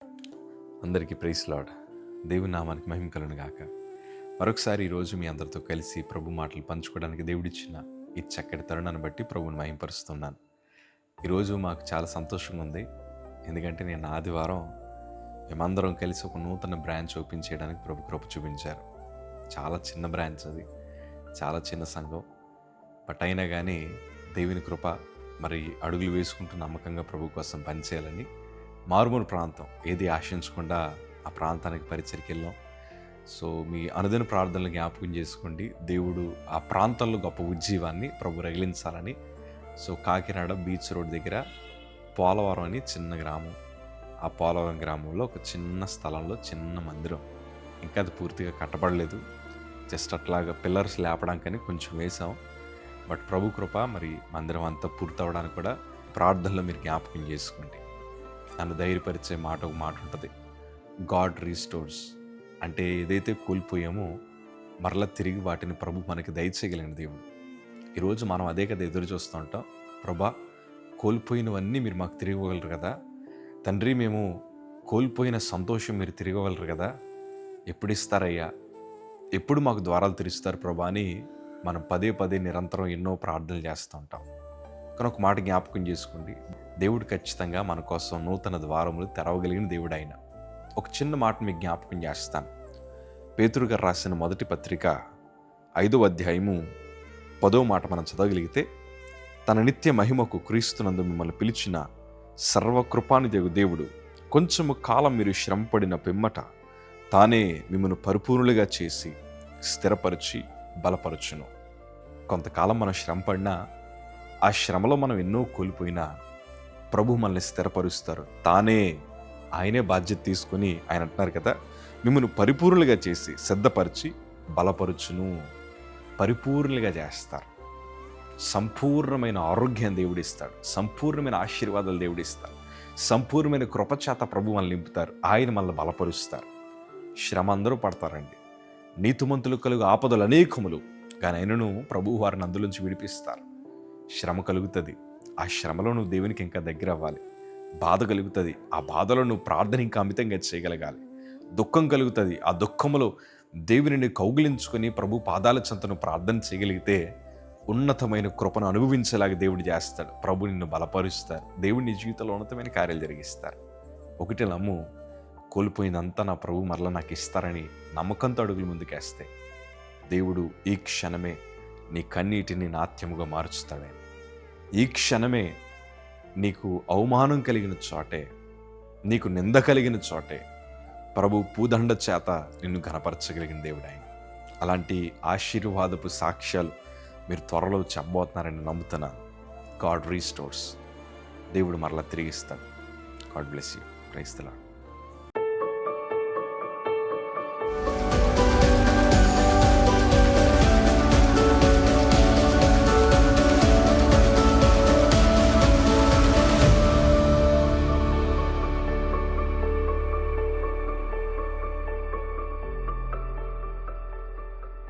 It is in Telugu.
అందరికీ ప్రైజ్ లార్డ్. దేవుని నామానికి మహిమ కలుగును గాక. మరొకసారి ఈరోజు మీ అందరితో కలిసి ప్రభు మాటలు పంచుకోవడానికి దేవుడిచ్చిన ఈ చక్కటి తరుణాన్ని బట్టి ప్రభువుని మహిమపరుస్తున్నాను. ఈరోజు మాకు చాలా సంతోషంగా ఉంది. ఎందుకంటే నేను ఆదివారం మేమందరం కలిసి ఒక నూతన బ్రాంచ్ ఓపెన్ చేయడానికి ప్రభు కృప చూపించారు. చాలా చిన్న బ్రాంచ్ అది, చాలా చిన్న సంఘం. బట్ అయినా కానీ దేవుని కృప, మరి అడుగులు వేసుకుంటూ నమ్మకంగా ప్రభు కోసం పనిచేయాలని మారుమూల ప్రాంతం ఏది ఆశించకుండా ఆ ప్రాంతానికి పరిచయకి వెళ్ళాం. సో మీ అనుదిన ప్రార్థనలు జ్ఞాపకం చేసుకోండి. దేవుడు ఆ ప్రాంతంలో గొప్ప ఉజ్జీవాన్ని ప్రభు రగిలించాలని. సో కాకినాడ బీచ్ రోడ్ దగ్గర పోలవరం అని చిన్న గ్రామం. ఆ పోలవరం గ్రామంలో ఒక చిన్న స్థలంలో చిన్న మందిరం. ఇంకా అది పూర్తిగా కట్టబడలేదు. జస్ట్ అట్లాగా పిల్లర్స్ లేపడానికని కొంచెం వేసాం. బట్ ప్రభు కృప, మరి మందిరం అంతా పూర్తవడానికి కూడా ప్రార్థనలో మీరు జ్ఞాపకం చేసుకోండి. నన్ను ధైర్యపరిచే ఒక మాట ఉంటుంది, గాడ్ రీస్టోర్స్. అంటే ఏదైతే కోల్పోయామో మరలా తిరిగి వాటిని ప్రభు మనకి దయచేయగలిగిన దేవుడు. ఈరోజు మనం అదే కదా ఎదురు చూస్తూ ఉంటాం. ప్రభా, కోల్పోయినవన్నీ మీరు మాకు తిరిగి ఇవ్వగలరు కదా తండ్రి, మేము కోల్పోయిన సంతోషం మీరు తిరిగి ఇవ్వగలరు కదా, ఎప్పుడు ఇస్తారయ్యా, ఎప్పుడు మాకు ద్వారాలు తెరుస్తారు ప్రభా అని మనం పదే పదే నిరంతరం ఎన్నో ప్రార్థనలు చేస్తూ ఉంటాం. కానీ ఒక మాట జ్ఞాపకం చేసుకోండి, దేవుడు ఖచ్చితంగా మన కోసం నూతన ద్వారములు తెరవగలిగిన దేవుడు ఆయన. ఒక చిన్న మాట మీకు జ్ఞాపకం చేస్తాను. పేతురు గారు రాసిన మొదటి పత్రిక 5వ అధ్యాయము 10వ మాట మనం చదవగలిగితే, తన నిత్య మహిమకు క్రీస్తునందు మిమ్మల్ని పిలిచిన సర్వకృపానిధి దేవుడు కొంచెము కాలం మీరు శ్రమపడిన పిమ్మట తానే మిమ్మల్ని పరిపూర్ణులుగా చేసి స్థిరపరిచి బలపరచును. కొంతకాలం మనం శ్రమపడినా, ఆ శ్రమలో మనం ఎన్నో కోల్పోయినా ప్రభు మనల్ని స్థిరపరుస్తారు. ఆయనే బాధ్యత తీసుకొని ఆయన అంటున్నారు కదా, మిమ్మల్ని పరిపూర్ణులుగా చేసి సిద్ధపరిచి బలపరుచును. పరిపూర్ణులుగా చేస్తారు. సంపూర్ణమైన ఆరోగ్యం దేవుడిస్తాడు, సంపూర్ణమైన ఆశీర్వాదాలు దేవుడిస్తాడు, సంపూర్ణమైన కృపచేత ప్రభు మనల్ని నింపుతారు, ఆయన మనల్ని బలపరుస్తారు. శ్రమ అందరూ పడతారండి, నీతిమంతులు కలుగు ఆపదలు అనేకములు, కానీ ఆయనను ప్రభు వారిని అందులోంచి విడిపిస్తారు. శ్రమ కలుగుతుంది, ఆ శ్రమలో నువ్వు దేవునికి ఇంకా దగ్గర అవ్వాలి. బాధ కలుగుతుంది, ఆ బాధలో నువ్వు ప్రార్థన ఇంకా అమితంగా చేయగలగాలి. దుఃఖం కలుగుతుంది, ఆ దుఃఖంలో దేవుని కౌగిలించుకొని ప్రభు పాదాల చెంతను ప్రార్థన చేయగలిగితే ఉన్నతమైన కృపను అనుభవించేలాగా దేవుడు చేస్తాడు. ప్రభు నిన్ను బలపరుస్తారు, దేవుడు నీ జీవితంలో ఉన్నతమైన కార్యాలు జరిగిస్తారు. ఒకటి నమ్ము, కోల్పోయిందంతా నా ప్రభు మరలా నాకు ఇస్తారని నమ్మకంతో అడుగులు ముందుకేస్తే దేవుడు ఈ క్షణమే నీ కన్నీటిని నాట్యముగా మార్చుతాడే. ఈ క్షణమే నీకు అవమానం కలిగిన చోటే, నీకు నింద కలిగిన చోటే ప్రభు పూదండ చేత నిన్ను ఘనపరచగలిగిన దేవుడు ఆయన. అలాంటి ఆశీర్వాదపు సాక్ష్యాలు మీరు త్వరలో చెప్పబోతున్నారని నమ్ముతున్నాను. God restores. దేవుడు మరలా తిరిగిస్తాడు. God bless you. Praise the lord.